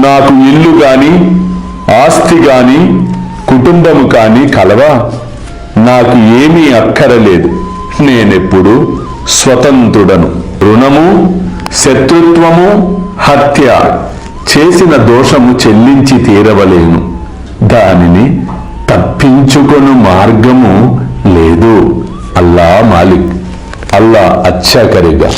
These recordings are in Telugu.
నాకు ఇల్లు గాని ఆస్తి గాని కుటుంబము కాని కలవా? నాకు ఏమీ అక్కరలేదు. నేనెప్పుడు స్వతంత్రుడను. రుణము, శత్రుత్వము, హత్య చేసిన దోషము చెల్లించి తీరవలేను. దానిని తప్పించుకొను మార్గము లేదు. అల్లా మాలిక్, అల్లా అచ్చా కరేగా.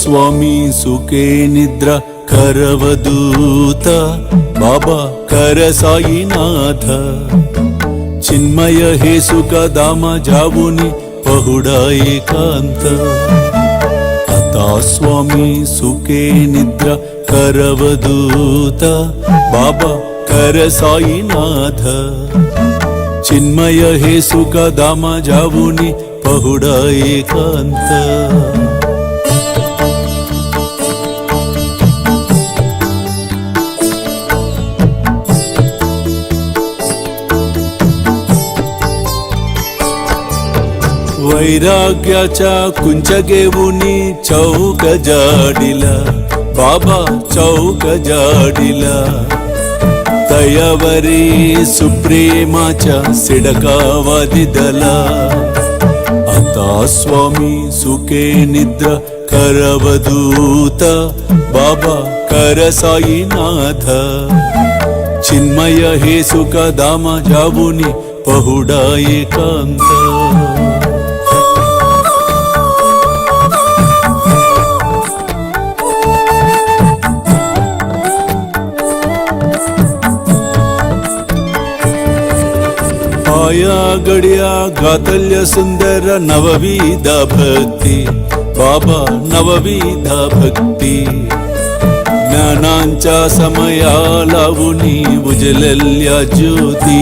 స్వామి సుఖే నిద్ర కరవదూత బాబా కర సాయినాథ చిన్మయ హే సుఖ దామ జావుని పహుడా ఏకాంత అతా స్వామి సుఖే నిద్ర కరవదూత బాబా కర సాయినాథ చిన్మయ హే సుఖ దామ జావుని పహుడా ఏకాంత वैराग्याच्या कुंचगेवुनी चौक जाडिला बाबा चौक जाडिला तयावरी सुप्रेमाच्या सिडकावादिदला आता स्वामी सुखे निद्र करवदूत बाबा कर साईनाथ चिन्मय हे सुख दाम जावुनी पहुडा एकांत आया गड्या गातल्य सुंदर नवविधा भक्ती बाबा नवविधा भक्ती ज्ञानांच्या समया लावुनी उजलल्या ज्योती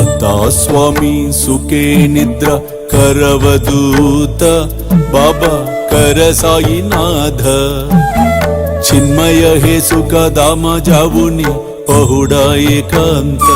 आता स्वामी सुखे निद्रा करवदूत बाबा कर साईनाथ चिन्मय हे सुख दाम जावुनी पहुडा एकांत